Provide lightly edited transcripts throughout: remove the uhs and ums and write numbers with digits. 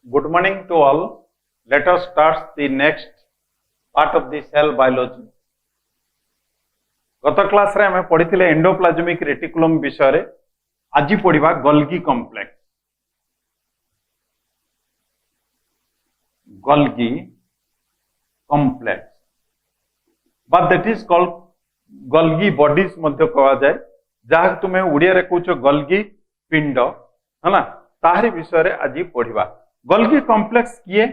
Good morning to all. Let us start the next part of the cell biology. गत class रे हमें पढ़ी endoplasmic reticulum विषय रे आज पढ़ा Golgi complex. Golgi complex but that is called Golgi bodies मध्य कहा जाए जहाँ तुम्हें ओडिया रे कहूछ गोल्गी पिंड है ना ताहरी विषय रे आज पढ़ा. गोल्गी कॉम्प्लेक्स किए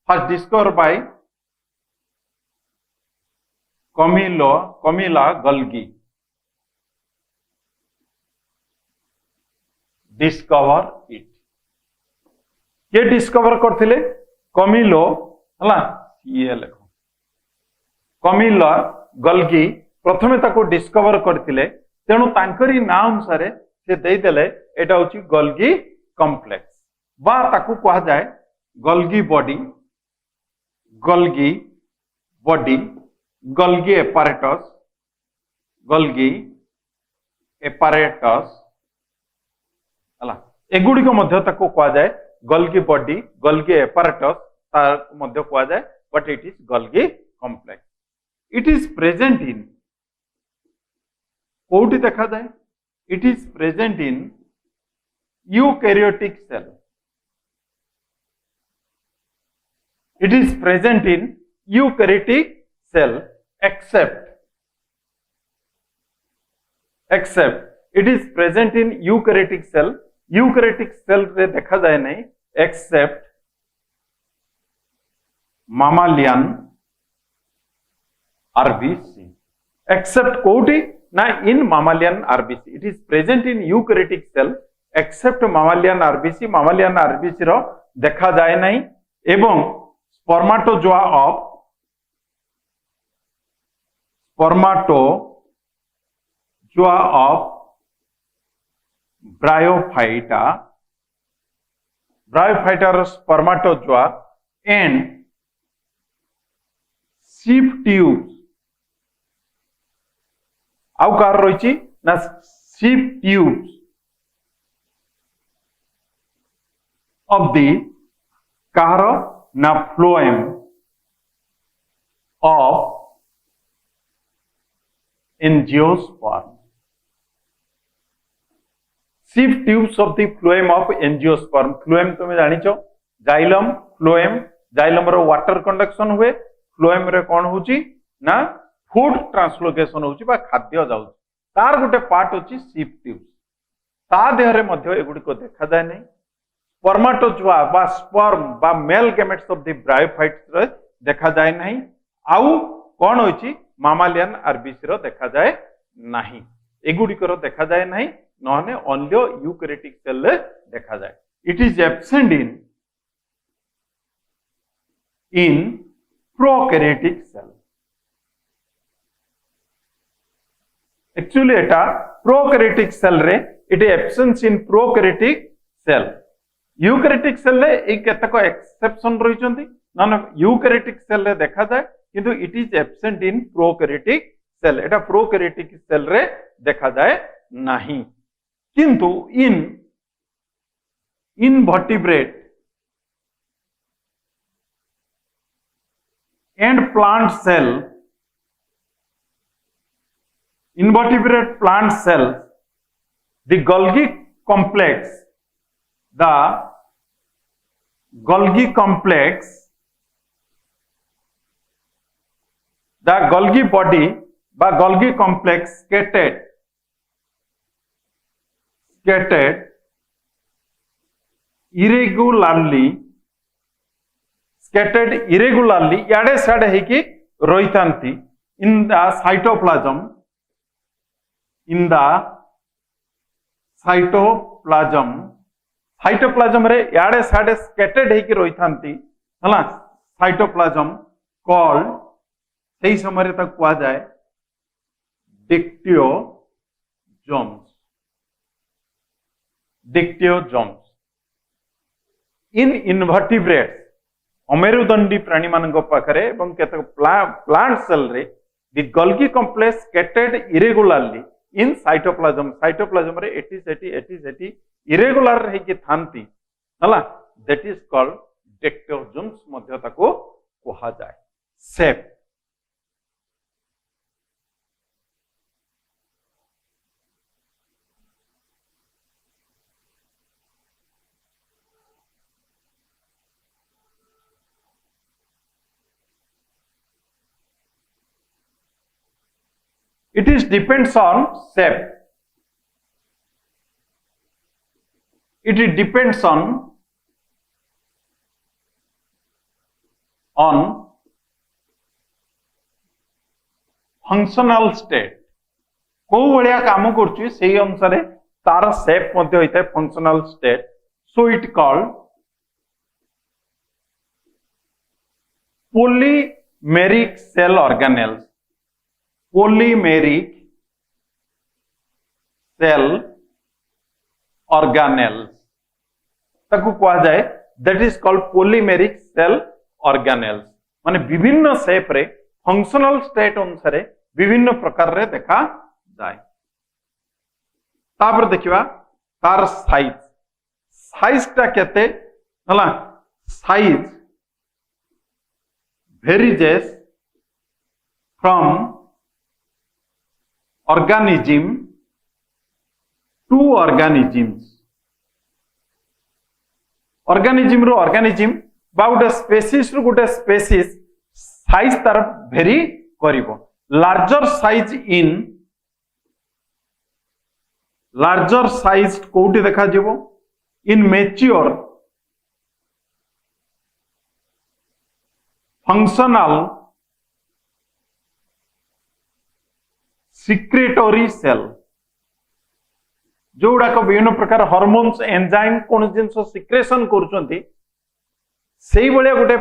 first discover by Camillo Golgi. Discover it ये डिस्कवर करथिले कमिलो हला ये लेखो कमिला गोल्गी प्रथमे ताको डिस्कवर करथिले तेणु तांकरी ना अनुसार से देई देले एटा होची गोल्गी कॉम्प्लेक्स बा ताकू कहा जाए Golgi body, Golgi body, Golgi apparatus, Golgi apparatus हला एगुडी को मध्य ताकू कहा जाए गोल्गी बॉडी, गोल्गी एपारेटस तार मध्य कहा जाए but it is Golgi complex. It is present in कोठी देखा जाए it is present in eukaryotic cell. It is present in eukaryotic cell except it is present in eukaryotic cell. eukaryotic cell रे देखा जाए नहीं except mammalian RBC. except कोटी ना in mammalian RBC. it is present in eukaryotic cell except mammalian RBC. mammalian RBC रो देखा जाए नहीं एवं स्पर्माटोजोआ ऑफ ब्रायोफाइटा स्पर्माटोजोआ एंड सीप ट्यूब्स आउ कार रही ना सीप ट्यूब्स ऑफ दी कार ना फ्लोएम ऑफ एंजियोस्पर्म. सीप tubes of the phloem of angiosperm. Phloem तुम जानिछो जाइलम फ्लोएम जाइलम रो वाटर कंडक्शन हुए फ्लोएम रे कोन होची ना फूड ट्रांसलोकेशन होची बा खाद्य जाउची तार गोटे पार्ट होची सीप ट्यूब्स ता देह रे मध्य एगुडी को देखा जाय नै. स्पर्माटोजोआ बा स्पर्म बा male gametes of the bryophytes रे देखा जाए नहीं. आउ कौन होची मामालियन आरबीसी रो देखा जाए नहीं. एगुडी को देखा जाए नहीं नहने ओनली यूकैरियोटिक सेल रे देखा जाए. It is absent in prokaryotic cell. Actually एटा प्रोकैरियोटिक सेल रे it absence in prokaryotic cell. Eukaryotic cell रे एक केतक एक्सेप्शन रहिचंती नन यूकैरियोटिक सेल रे देखा जाए किंतु it is absent in prokaryotic cell. एटा प्रोकैरियोटिक सेल रे देखा जाए नहीं किंतु in invertebrate and plant cell invertebrate plant cells the Golgi complex the Golgi body by Golgi complex scattered irregularly याडे साडे है कि रोइतांती in the cytoplasm साइटोप्लाज्म रे याडे साडे स्कैटर्ड है कि रोइतांती हला साइटोप्लाज्म कॉल्ड सही समय तक कहा जाए डिक्टियोजोम्स. इन इनवर्टिब्रेट्स अमेरुदंडी प्राणी मान पाखरे एवं केतक प्लांट सेल रे the Golgi complex scattered irregularly in cytoplasm रे एटी इरेगुलर है कि थांती हला दैट इज कॉल्ड डेक्टोजोन्स मध्य ताको कहा जाए shape it is depends on shape it depends on functional state को भलिया काम करछि सेही अनुसार तार शेप मध्ये होइते functional state so it called polymeric cell organelles polymeric cell organelles ताकू कहा जाए that is called polymeric cell organelles माने विभिन्न शेप रे फंक्शनल स्टेट अनुसार विभिन्न प्रकार रे देखा जाए तापर देखिबा तार साइज साइज ता केते हला size varies from organism to organisms organism रो organism बा गोटे स्पेसीज रो गोटे स्पेसीज साइज तार भेरी करिवो लार्जर साइज कोठी देखा जीवो in mature functional secretory cell जोड़ा को विभिन्न प्रकार हार्मोन्स एंजाइम कौन जिनस सिक्रेशन करुचंती सेही बलिया गोटे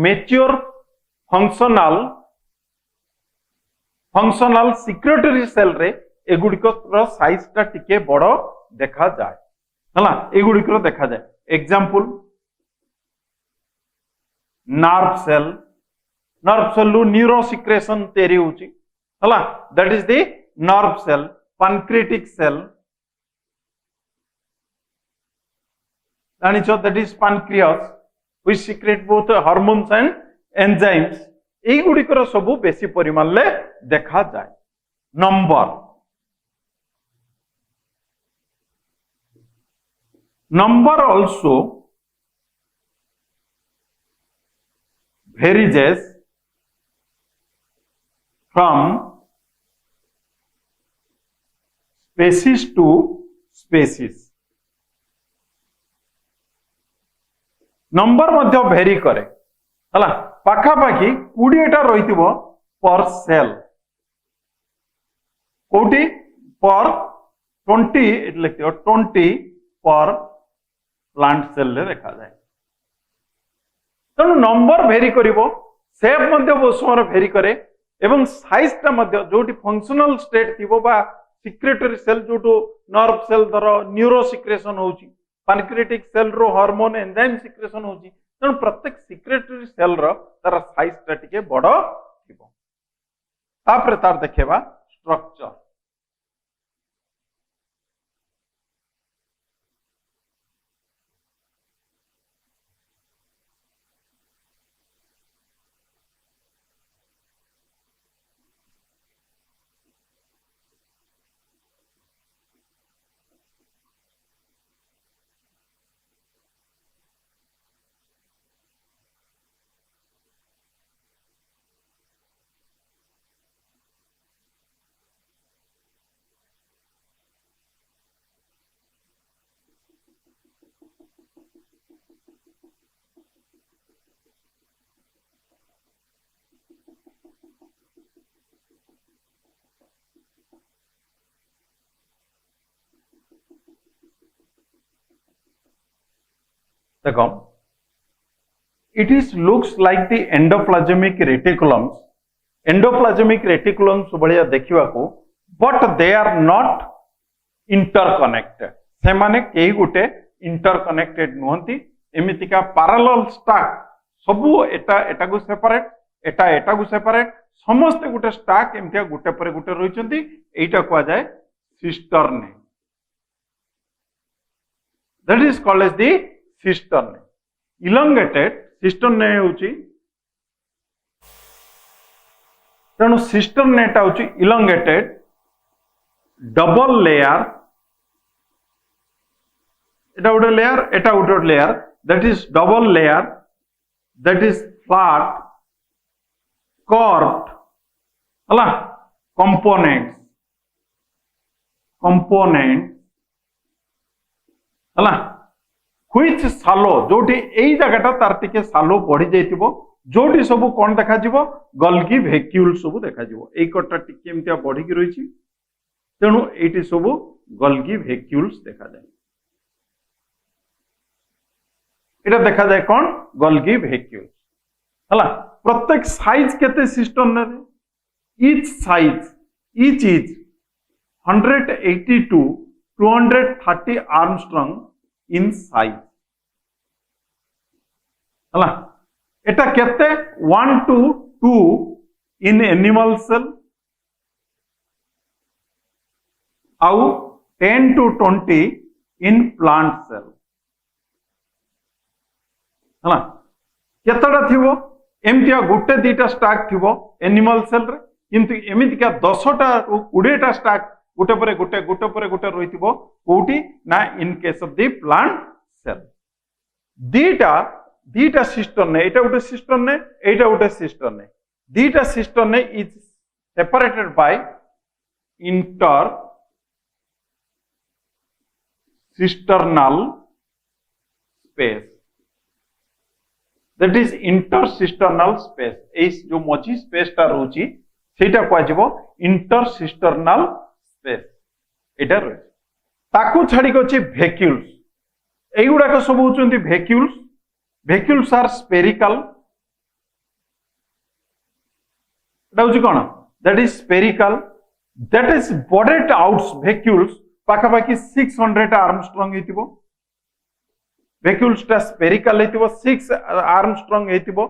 मैच्योर फंक्शनल सिक्रेटरी सेल रे एगुड़िकर साइज टा टिके बड़ देखा जाए हला एगुड़िकर देखा जाए एग्जांपल नर्व सेल रु न्यूरो सिक्रेशन तैयारी होची हला that is the nerve cell pancreatic cell जानिछो that is pancreas which secrete both hormones and enzymes एई गुडिकर सब बेसी परिमाण ले देखा जाए number also varies from species to species number मध्य भेरी करे हला पाखा पाखी 20 टा रहितबो पर सेल कोटी पर 20 इट लिखियो 20 पर प्लांट सेल ले देखा जाए तेणु नंबर भेरी करिवो शेप मध्य बहुत समय भेरी करे एवं साइज टा मध्य जोटी फंक्शनल स्टेट थिबो बा सिक्रेटरी सेल जोटो नर्व सेल दर न्यूरो सिक्रेशन होची पैनक्रियाटिक सेल रो हार्मोन एंजाइम सिक्रेशन होची तेणु प्रत्येक सिक्रेटरी सेल रो तार साइज टा टिके बड़ थिबो तापर तार देखेबा स्ट्रक्चर देखो it is looks like the endoplasmic reticulums बढ़िया देखिवा को but they are not interconnected से माने कई गुटे interconnected नुहंती एमिति का parallel stack सबु एटा को सेपरेट एटा को सेपरेट समस्त गुटे स्टाक एमितिया गुटे पर गुटे रहिचंती एटा को जाय cisternae that is called as the cistern इलंगेटेड सिस्टरने होची तेणु सिस्टरनेटा होची इलंगेटेड डबल लेयर एटा गोटे लेयर एटा गोटे layer that is double layer that is flat curved हला कंपोनेंट्स हला व्हिच सालो जोटी एई जगहटा तार टिके सालो बढ़ी जाइतिबो जोटी सब कोन देखा जिवो गल्गी वैक्यूल सब देखा जिवो एई कटा टिके एमतिया बढ़ी की रहिछि तेणु एटी सब गल्गी वैक्यूल्स देखा जाय एटा देखा जाय कोन गल्गी वैक्यूल्स हला प्रत्येक साइज केते सिस्टम रे each is 180 to 230 Armstrong in size हला एटा केते 1 to 2 इन एनिमल सेल आउ 10 to 20 इन प्लांट सेल हला केतडा थिवो एमतिया गुटे दीटा स्टाक थिवो एनिमल सेल रे किंतु एमिति का 10टा 20टा स्टाक गुटे परे गुटे रहिथिबो कोठी ना in case of the plant cell दीटा सिस्टम ने एटा गोटे सिस्टम ने एटा गोटे सिस्टम ने दीटा सिस्टम ने is separated by intercisternal space that is intercisternal space ए जो मझी स्पेस टा रहउची सेटा कहजिवो इंटर सिस्टर्नल स्पेस एटा रही ताकू छाड़ी अछि वैक्यूल्स एगुडा को सब होचंती वैक्यूल्स आर स्पेरिकल डाउची कोन that is spherical that is budded outs vacuoles पाखा पाखी 600 आर्मस्ट्रॉंग हेतिबो वैक्यूल्स टा स्पेरिकल हेतिबो 6 आर्मस्ट्रॉंग हेतिबो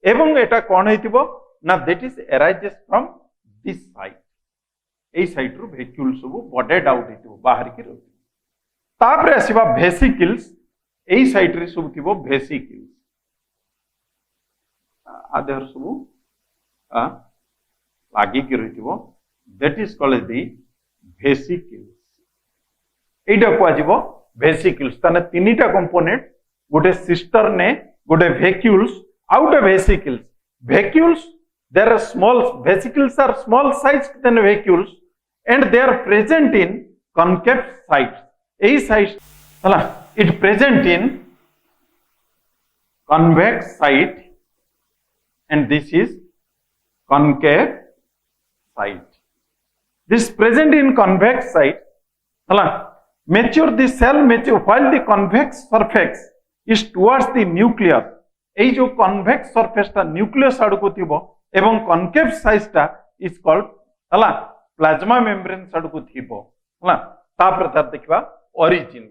एवं एटा कोन हेतिबो ना that is arises from this side ए साइड रो वैक्यूल सब बॉडेड आउट हेतिबो बाहर की रहो तापरे आसीबा वेसिकल्स ए साइड रे सब थिबो वेसिकल्स आधर सब लागी की रहिथिबो that is called the vesicles एटा को आजिबो वेसिकल्स तने तीनटा कंपोनेंट गोटे सिस्टर ने गोटे vacuoles out of vesicles there are small vesicles are small size than vacuoles and they are present in concave sites a sites hala it present in convex site and this is concave site this present in convex site hala mature the cell mature while the convex surface is towards the nucleus ei jo convex surface ta nucleus adu ko thibo एवं concave size टा is called हला plasma membrane सड को थिबो हला तापर तार देखबा ओरिजिन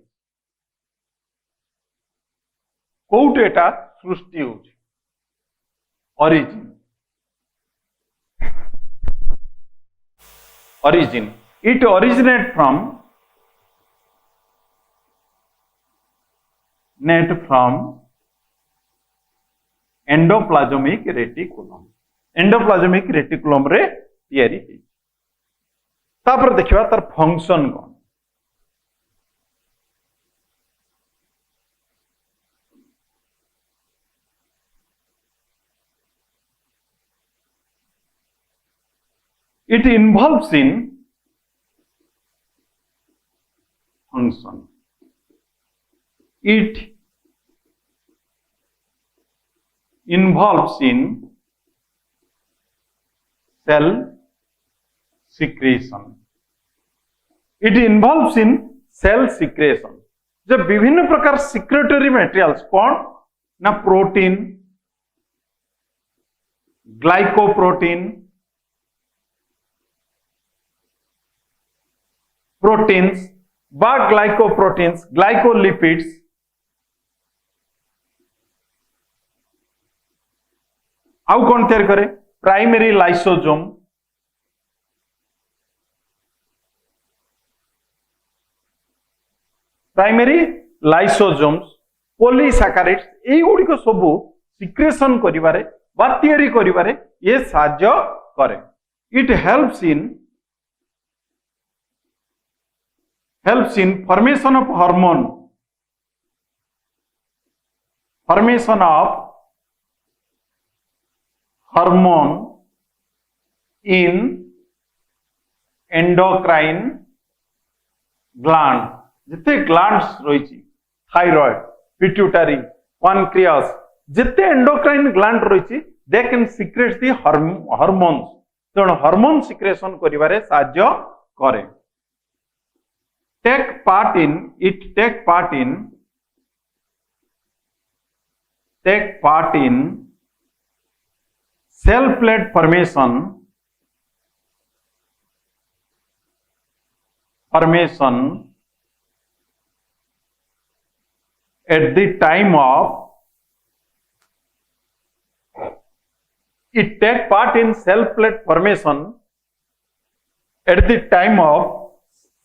कोउट एटा सृष्टि होची origin it originate from endoplasmic reticulum रे तयारी है तापर देखिबा तार function cone it involves in function it involves in cell secretion it involves in cell secretion जब विभिन्न प्रकार सिक्रेटरी मटेरियल्स कौन ना प्रोटीन ग्लाइकोप्रोटीन प्रोटीन्स बा ग्लाइकोप्रोटीन्स ग्लाइकोलिपिड्स आउ कौन तैयार करे primary lysosome primary lysosomes polysaccharides एई गुडी को सब सिक्रेशन करिवारे बा तयारी करिवारे ये साहाय्य करे it helps in formation of hormone in endocrine gland जिते ग्लैंड्स रही थायराइड पिट्यूटरी पैनक्रियास जिते एंडोक्राइन ग्लैंड रही they can secrete the hormones तेणु हार्मोन सिक्रेशन करिवारे साहाय्य करे take part in cell plate formation at the time of it take part in cell plate formation at the time of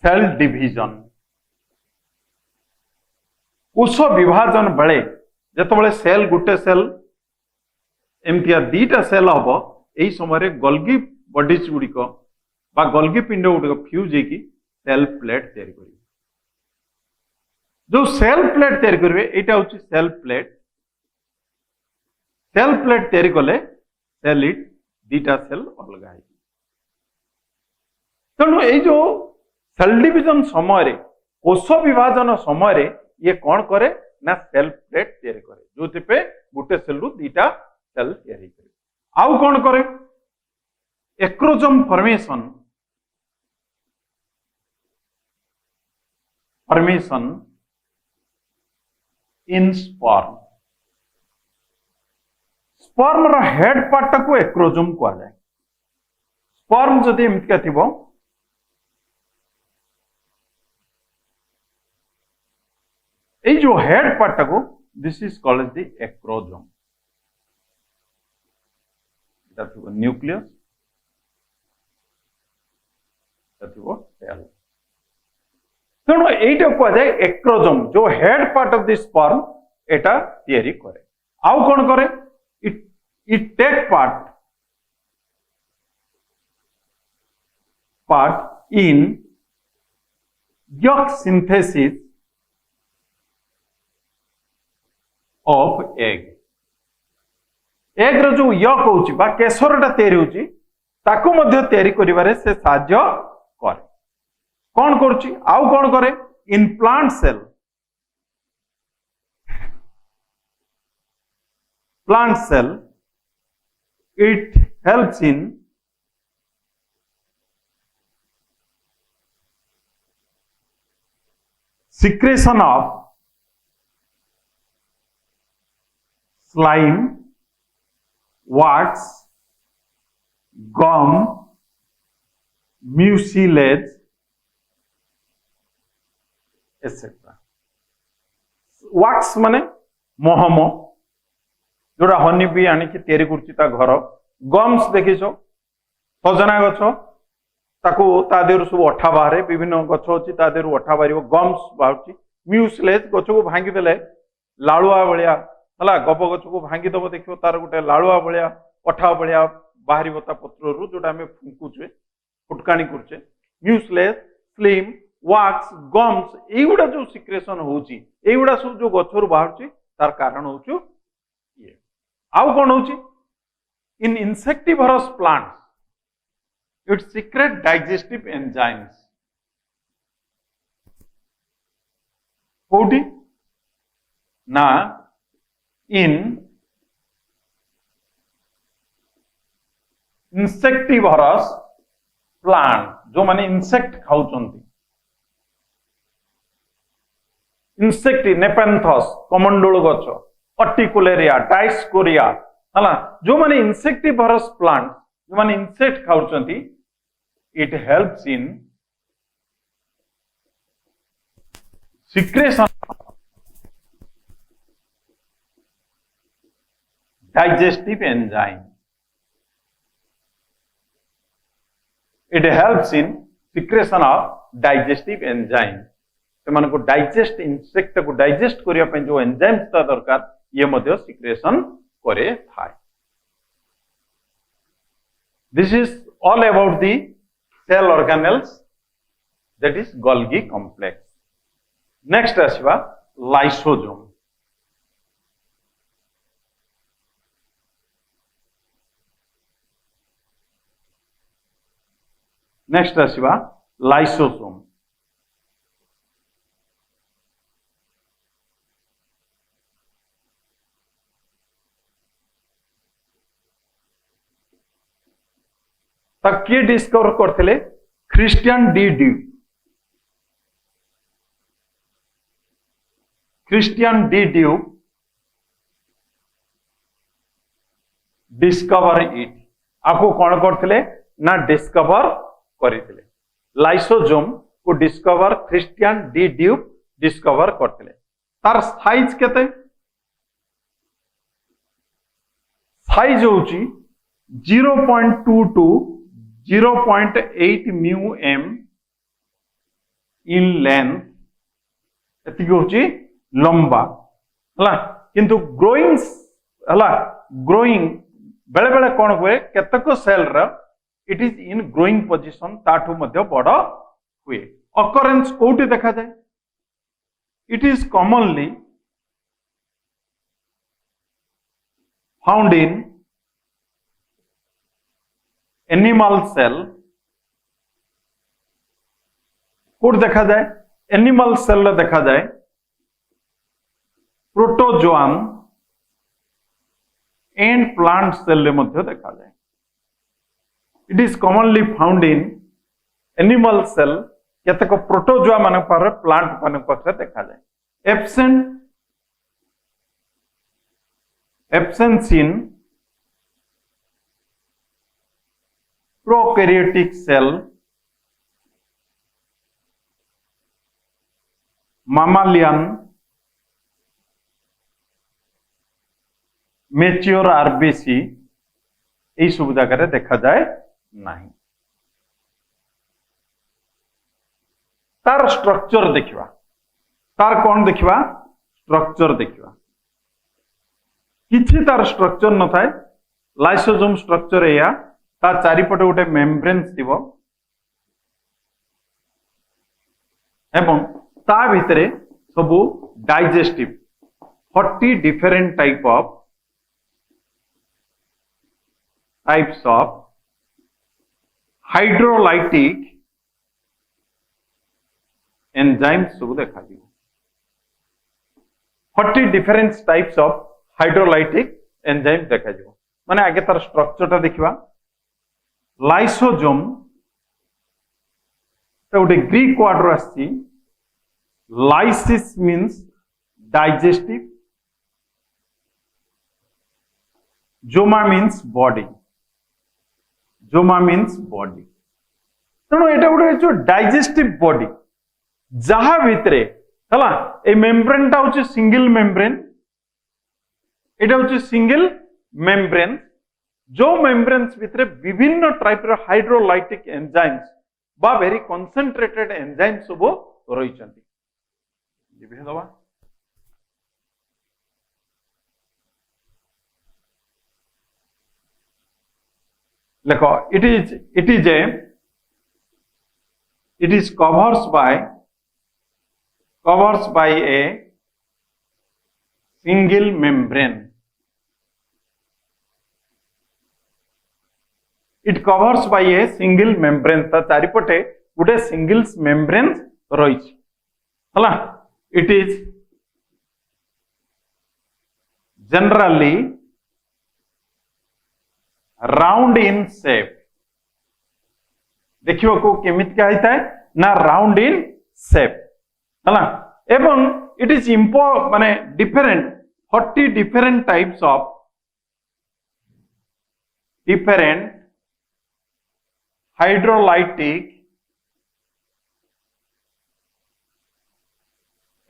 cell division कोष विभाजन बेले जिते cell गोटे cell एमतिया दीटा cell हम यही समय गोल्गी बॉडीज गुड़िक गोल्गी पिंड गुड़िक फ्यूज होगी सेल प्लेट तैयारी करेंगे जो सेल प्लेट तैयारी करेंगे यहाँ हूँ सेल प्लेट तैयारी कले सेल इट दीटा सेल अलग है तेणु ये जो सेल डिविजन समय कोष विभाजन समय ये कौन करे ना सेल प्लेट तैयारी करे जो पे गोटे सेल रु दीटा सेल तैयारी करे आउ कौन करे acrosome formation in sperm sperm रो हेड पार्ट को एक्रोजोम कहा जाए स्पर्म जदि एमतिका थिबो ये जो हेड पार्ट को this is called the acrosome nucleus cell तेणु यहीटा कह जाए एक्रोजोम जो head part of the sperm एटा तैयारी करे आउ कौन करे इट टेक पार्ट इन यक सिंथेसिस ऑफ एग रो जो यक होची बा केसरटा तैयारी होची ताको मध्य तैयारी करिवारे से साहाय्य करे कौन करुची आउ कौन करे in plant cell it helps in secretion of slime, wax, gum, mucilage, etc. wax माने मोहम जोड़ा हनी भी आनी कि तैयारी करछि ता घर गम्स देखिछो सजना गछ ताको ता देरु सब अठा बाहरे विभिन्न गछ अछि ता देरु अठा बारियो गम्स बाहुछि म्यूसिलेज गछ को भांगी देले लाळुआ भलिया हला गप गछ को भांगी दब देखियो तार गोटे लाळुआ भलिया अठा भलिया बाहरी बता पत्र रु जोटा हमें फुंकुचे फुटकाणी करछे म्यूसिलेज स्लिम wax gums एगुडा जो सिक्रेशन होची एगुडा सब जो गछरु बाहरची तार कारण होछु ये आउ कोन होची in insectivorous plants it secrete digestive enzymes कोडी ना इन इंसेक्टिवरस प्लांट जो माने इंसेक्ट खाउचंती इंसेक्ट नेपेंथस कमंडल गछ अर्टिकुलेरिया डाइस्कोरिया हला जो माने इंसेक्टिवरस प्लांट जो माने इंसेक्ट खाउचंती it helps in secretion digestive enzyme. It helps in secretion of digestive enzyme. से को डाइजेस्ट इंसेक्ट को डाइजेस्ट करिया पे जो एंजाइम्स ता दरकार ये मध्य सिक्रेशन करे थाए. This is all about the cell organelles, that is Golgi complex. Next आसीबा lysosome. Next आसीबा lysosome. तक किए डिस्कवर करते Christian D due. Christian D due discover it. आपको कौन करते ना डिस्कवर करते. लाइसोजोम को discover Christian D due discover करते. तार साइज केते साइज होची 0.2 to 0.8 μm इन लेंथ एति होची लंबा हला. किंतु ग्रोइंग हला ग्रोइंग बेले बेले कौन हुए केतक सेल रा it is in growing position ताठू मध्य बड़ हुए. अकरेंस कोठी देखा जाए. It is commonly found in animal cell. कोड देखा जाए एनिमल सेल देखा जाए प्रोटोजोआन एंड प्लांट सेल मध्य देखा जाए. It is commonly found in animal cell केतक प्रोटोजोआ मान पर प्लांट मान पाखरे देखा जाए. Absence in prokaryotic cell, mammalian, mature RBC यही सब जगह देखा जाए नहीं. तार स्ट्रक्चर देखिवा. तार कौन देखिवा स्ट्रक्चर देखिवा. किछि तार स्ट्रक्चर न थाए. लाइसोजोम स्ट्रक्चर या ता चारिपटे गोटे मेम्ब्रेन्स थिबो एवं ता भितरे सबु digestive 40 different types of hydrolytic enzymes सब देखा दियो. 40 different types of hydrolytic enzymes देखा दियो. माने आगे तार स्ट्रक्चर ता देखिबा. लाइसोजोम तो गोटे ग्रीक वर्ड आसी lysis means digestive, soma means body. Soma means body. तेणु एटा गोटे जो डाइजेस्टिव बॉडी जहा भितरे हला ए मेम्ब्रेन टा होची सिंगल मेम्ब्रेन. एटा होची सिंगल मेम्ब्रेन. जो मेम्ब्रेन्स भितरे विभिन्न टाइप रो हाइड्रोलाइटिक एंजाइम्स बा वेरी कंसंट्रेटेड एंजाइम्स सब रही चंती. लिखे दवा. देखो it is covers by a single membrane. It covers by a single membrane. ता चारिपटे गोटे सिंगल मेम्ब्रेन रही हला. It is generally round in shape. देखियो को केमित क्या होता है ना राउंड इन शेप हला. एवं इट इज माने different 40 different types of different hydrolytic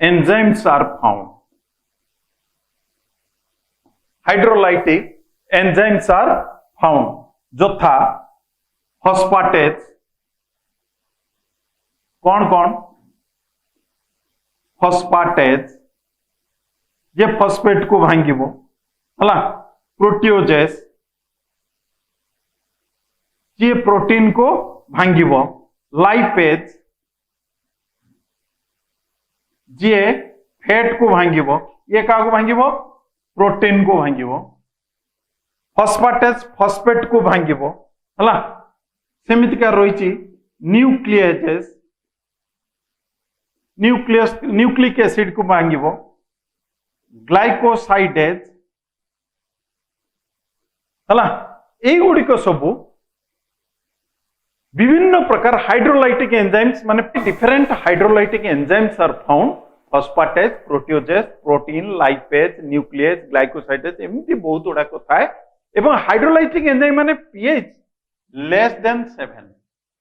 enzymes are found. Hydrolytic enzymes are found जोथा फॉस्फेटेज कौन कौन फॉस्फेटेज ये फॉस्फेट को भांगिबो हला प्रोटीओजेस ये प्रोटीन को भांगिबो लाइपेज जे फैट को भांगिबो ये का को भांगिबो प्रोटीन को भांगिबो फॉस्फेटेज फॉस्फेट को भांगिबो हला सेमिति का रहिछि न्यूक्लिएजेस न्यूक्लिक एसिड को भांगिबो ग्लाइकोसाइडेज हला एई गुडी को सबु विभिन्न प्रकार हाइड्रोलाइटिक एंजाइम्स माने different hydrolytic enzymes are found phosphatase proteases protein lipase nucleus glycosidase एमती बहुत गुडा को थाए एवं हाइड्रोलाइटिक एंजाइम माने पीएच लेस देन 7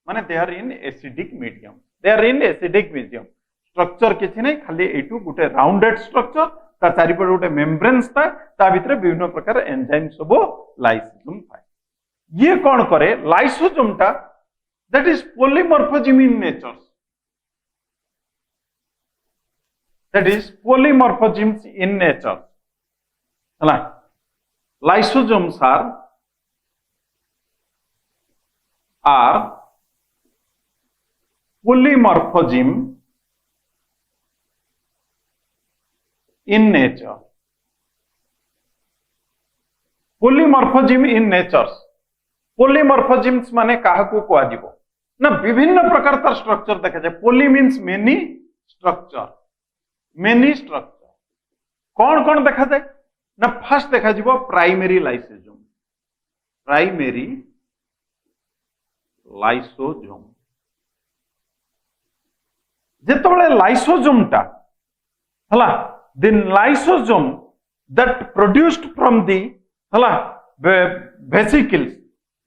माने they are in acidic medium structure किछि नै खाली एटू गुटे राउंडेड स्ट्रक्चर ता चारिपटे गुटे मेम्ब्रेन्स था ता भितरे विभिन्न प्रकार एंजाइम सब लाइसोसोम थाए ये कौन करे लाइसोसोम टा that is polymorphism in nature हला lysosomes are polymorphism in nature. Polymorphism in nature. Polymorphisms माने काहाकू को आजिबो ना विभिन्न प्रकार तार स्ट्रक्चर देखा जाए पोली मीन्स मेनी स्ट्रक्चर कौन कौन देखा जाए ना फर्स्ट देखा जीवो प्राइमरी लाइसोसोम जेतबेले लाइसोसोम टा हला the lysosome that produced from the हला vesicles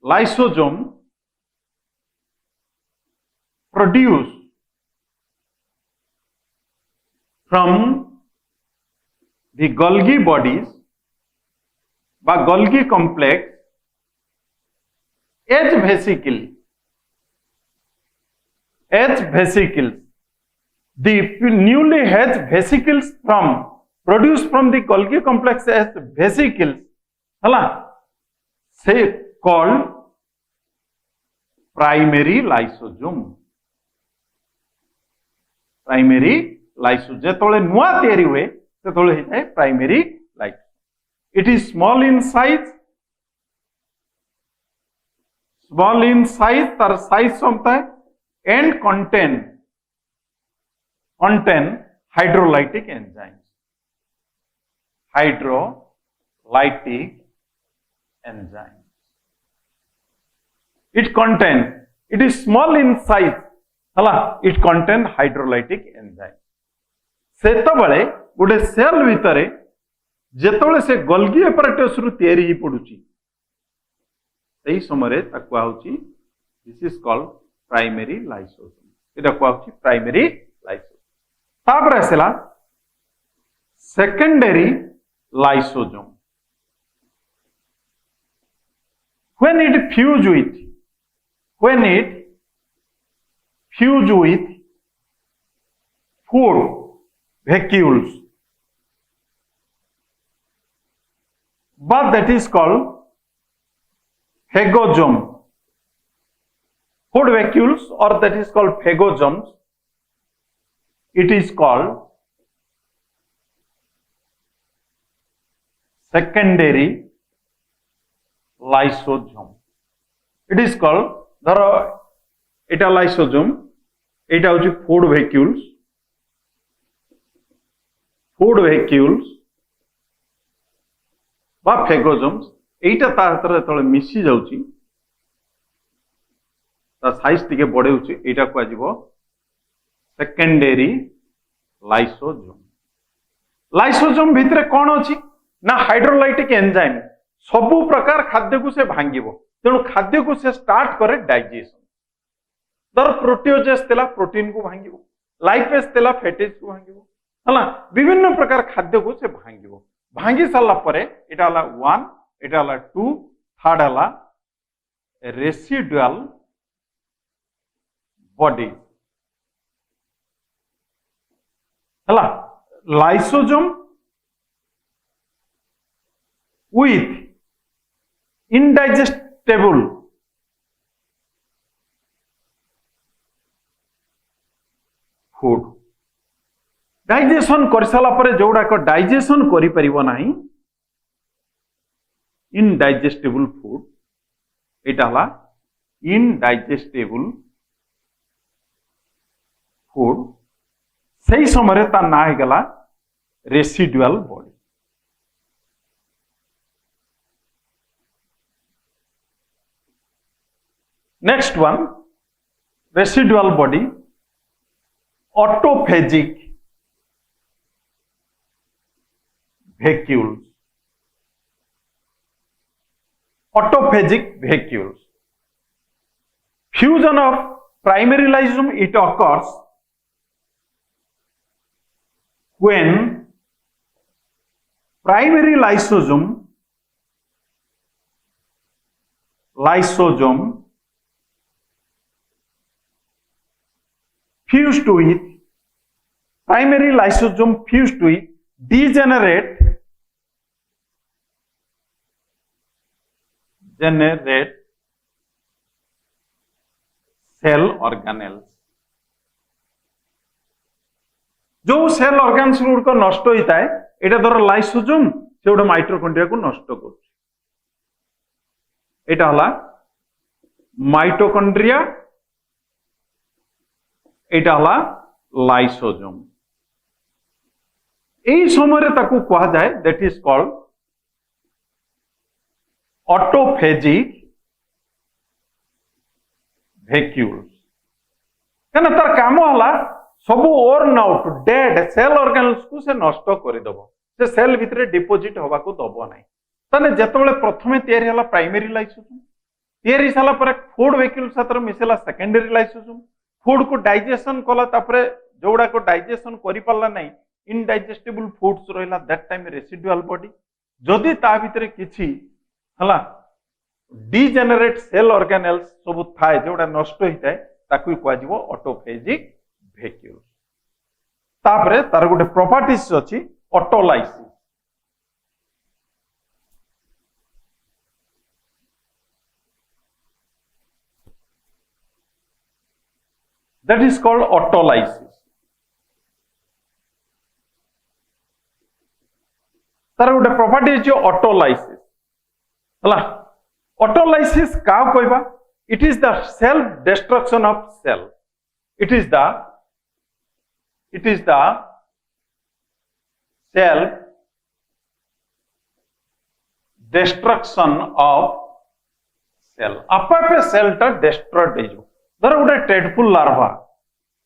lysosome produce from the Golgi bodies by Golgi complex as vesicles. The newly has vesicles produced from the Golgi complex as vesicles. hala say called primary lysosome. जेतोले नुआ तैयारी हुए सेतोले हिताए primary lysosome it is small in size तार साइज समता है and contain hydrolytic enzymes it is small in size हला इट कंटेन हाइड्रोलाइटिक एंजाइम सेतबळे गोटे सेल भितरे जेतबळे से गोल्गी एपरेटस रु तयारी ही पडुची सेही समय ताकुआ होची this is called primary lysosome एटा कुआ होची प्राइमरी लाइसोसोम तापर आसेला secondary lysosome when it fuse with food vacuoles, but that is called phagosome. Food vacuoles or that is called phagosomes. It is called secondary lysosome. It is called dharo eta lysosome eta hochi food vacuoles बा फेगोसोम्स एटा ता हतर तळे मिसी जाउची ता size टिके बडे होची एटा को आजिबो सेकेंडरी लाइसोसोम भितरे कोन अछि ना हाइड्रोलाइटिक एंजाइम सबु प्रकार खाद्य को से भांगिबो तेणु खाद्य को से स्टार्ट करे डाइजेशन दर प्रोटीओजेस तेला प्रोटीन को भांगिबो लाइपेज तेला फैटेज को भांगिबो हला विभिन्न प्रकार खाद्य को से भांगी सारा परे एटा हला 1 एटा हला 2 थर्ड हला रेसिडुअल बॉडी हला lysosome with indigestible food digestion कर साला परे जोड़ाक डाइजेशन करि परिबो नाही इनडाइजेस्टेबल फूड एटा हला इनडाइजेस्टेबल फूड सही समय ता ना हे गला residual body next one residual body autophagic vacuoles autophagic vacuoles fusion of primary lysosome it occurs when primary lysosome fused with primary lysosome fused with degenerate cell organelles जो cell organs गुड़िक नष्ट होता है एटा धर लाइसोसोम से गोटे mitochondria को नष्ट कर माइटोकॉन्ड्रिया एटा हला लाइसोसोम एई समय ताकू कहा जाए दैट इज कॉल्ड ऑटोफेजिक वैक्यूल्स कहना तार काम हला सब ओर्न आउट डेड सेल ऑर्गेनल्स को से नष्ट कर दबो से सेल भितरे डिपोजिट होबा को दबो नाही तने जेतबेले प्रथमे तयारी हला प्राइमरी लाइसोसोम तयारी साला पर food vacuole Satar micellar secondary lysosome food को डाइजेशन कला तापरे जोड़ा को डाइजेशन करि पाला नाही इनडाइजेस्टेबल फूड्स रहिला दैट टाइम रेसिडुअल बॉडी जदि ता भितरे किछि हला डिजेनरेट सेल ऑर्गेनेल्स सब थाए जोड़ा नष्ट होता है ताकू कह जिवो ऑटोफेजिक वैक्यूल्स तापरे तार गोटे प्रॉपर्टीज अछि autolysis that is called autolysis तार गोटे प्रॉपर्टी अछि ऑटोलाइसिस हला ऑटोलाइसिस का कहबा it is the self destruction of cell it is the self destruction of cell आपे सेल टा डिस्ट्रॉयड हो धर गोटे टेडपुल लार्वा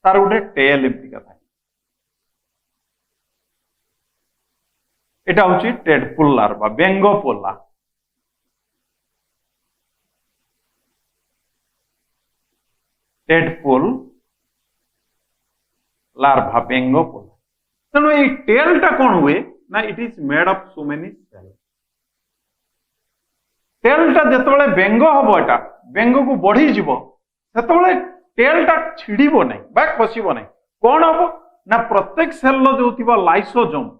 तार गोटे टेल एमती था एटा होची टेडपुल लार्वा बेंगोपोला टेडपुल लार्वा बेंगोपोला तेणु ये टेल टा कौन हुए ना it is made of so many cell टेल टा जेतबेले बेंग हबो एटा बेंग को बढ़ी जीवो सेतबेले टेल टा छिड़ीबो नै बा खसिबो नै कोन हबो ना प्रत्येक सेल लो जोतिबा लाइसोसोम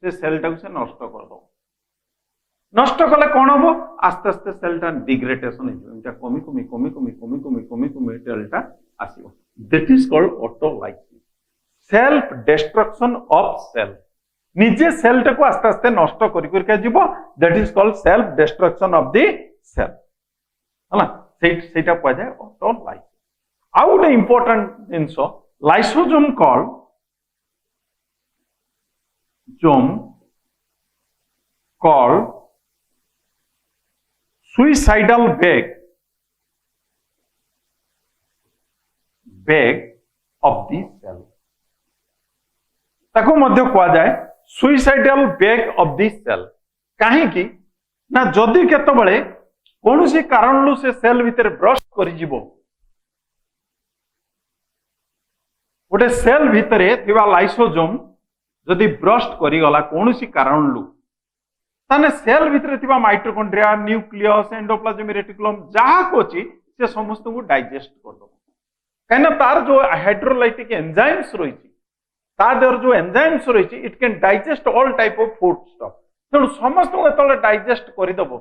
से सेल टा को से नष्ट कर दो नष्ट कले कौन हम आस्ते आस्ते सेल टा डिग्रेडेशन हो कमी कमी कमी कमी कमी कमी कमी कमी टेल टा आसीबो that is called autolysis self destruction of cell निजे सेल टा को आस्ते आस्ते नष्ट करि करि के जीवो that is called self destruction of the cell हला सेटा कह जाय ऑटोलाइसिस आउ गोटे important things lysosome called suicidal bag of the cell ताको मध्य कहा जाए suicidal bag of the cell काहे कि ना जदि केतबेले कोनोसी कारण से सेल भीतर ब्रस्ट करि जिवो गोटे सेल भीतर थिबा लाइसोसोम जदि ब्रस्ट करि गला कोनोसी कारण लु ताने सेल भीतर थिबा माइटोकॉन्ड्रिया न्यूक्लियस एंडोप्लाज्मिक रेटिकुलम जहा को अछि से समस्त को डाइजेस्ट कर दो कहना तार जो हाइड्रोलाइटिक एंजाइम्स रही ता देहर जो एंजाइम्स रही it can digest all type of food stuff तेणु समस्त डाइजेस्ट करदेव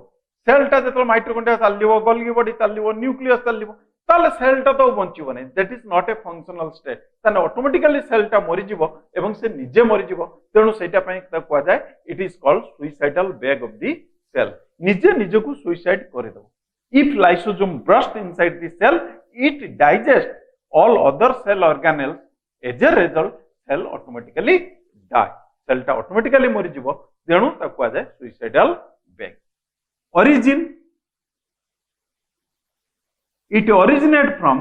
सेलटा जो माइटोकॉन्ड्रिया चलो गोल्गी बॉडी चलो न्यूक्लियस चलो ताले सेलटा तो बंचबनी that is not a functional state ताने ऑटोमेटिकली सेलटा मरीज एवं से निजे मरीज तेणु से कह जाए it is called suicidal bag of the cell निजे निजे को सुइसाइड करदेव if lysosome burst inside the cell it digest all other cell organelles as a result cell automatically die सेलटा ऑटोमेटिकली मरीज तेणु कह जाए suicidal bag origin it originate from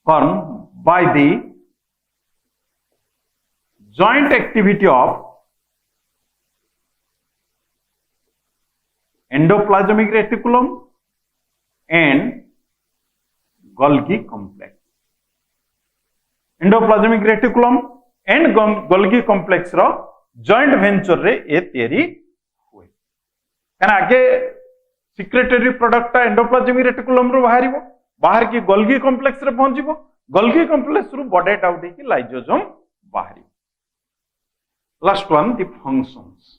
formed by the joint activity of endoplasmic reticulum and Golgi complex endoplasmic reticulum and Golgi complex रो joint venture रे ए तैयारी हुए कहना आगे सिक्रेटरी प्रोडक्ट एंडोप्लाज्मिक रेटिकुलम रो बाहर की गोल्गी कॉम्प्लेक्स रे पहुंचबो गोल्गी कॉम्प्लेक्स रू बॉडेट आउट की लाइसोसोम बाहर last one the functions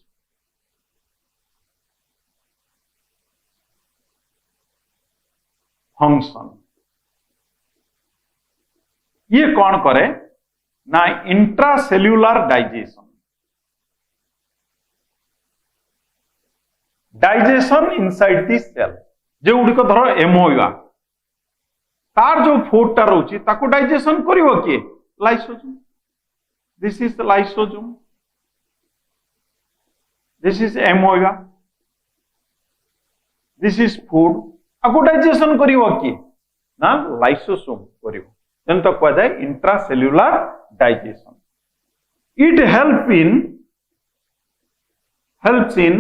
function ये कौन करे ना intracellular digestion inside the cell जो गुड़िक धर एमोइवा तार जो फूडटा रोची ताको डाइजेशन करिवो किए lysosome this is lysosome this is amoeba this is food आको डाइजेशन करिवो किए ना लाइसोसोम करिवो then to कहा जाए intracellular digestion it helps in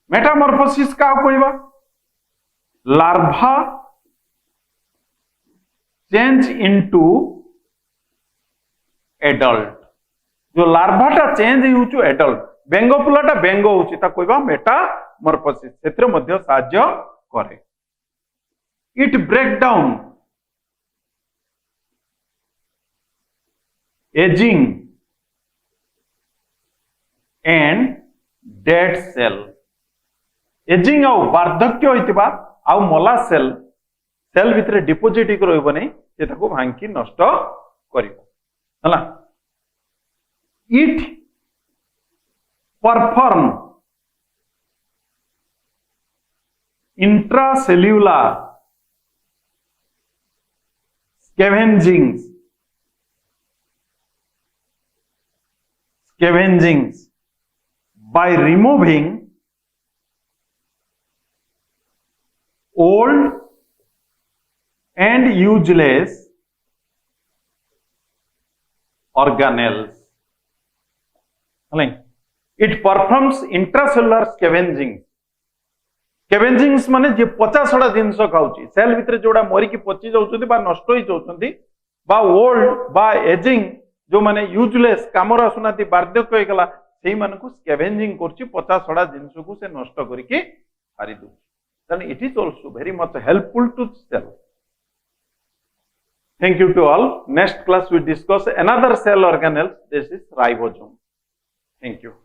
metamorphosis का कहवा लार्भा चेंज इनटू एडल्ट जो लार्भाटा चेंज हो एडल्ट बेंग फुलाटा बेंग होची ता कहवा मेटामॉर्फोसिस क्षेत्र मध्य साहाय्य करे it break down aging and dead cell aging आउ वार्धक्य होइतिबा आउ मला सेल सेल भितर डिपोजिट रहइबो नै से ताको भांकी नष्ट करिवो हला it perform intracellular scavengings by removing old and useless organelles. It performs intracellular scavenging. स्कैवेंजिंग्स माने जे पचा सड़ा जिनस खाउची सेल भितर जोड़ा मरी की पची जाउछंती बा नष्ट होई जाउछंती बा ओल्ड बा एजिंग जो माने यूजलेस कामर आसुनाती वार्धक्य होई गला सेही माने को स्कैवेंजिंग करची पचा सड़ा जिनस को से नष्ट करी के हारी दउ then it is also very much helpful to cell thank you to all next class we discuss another cell organelle this is ribosome thank you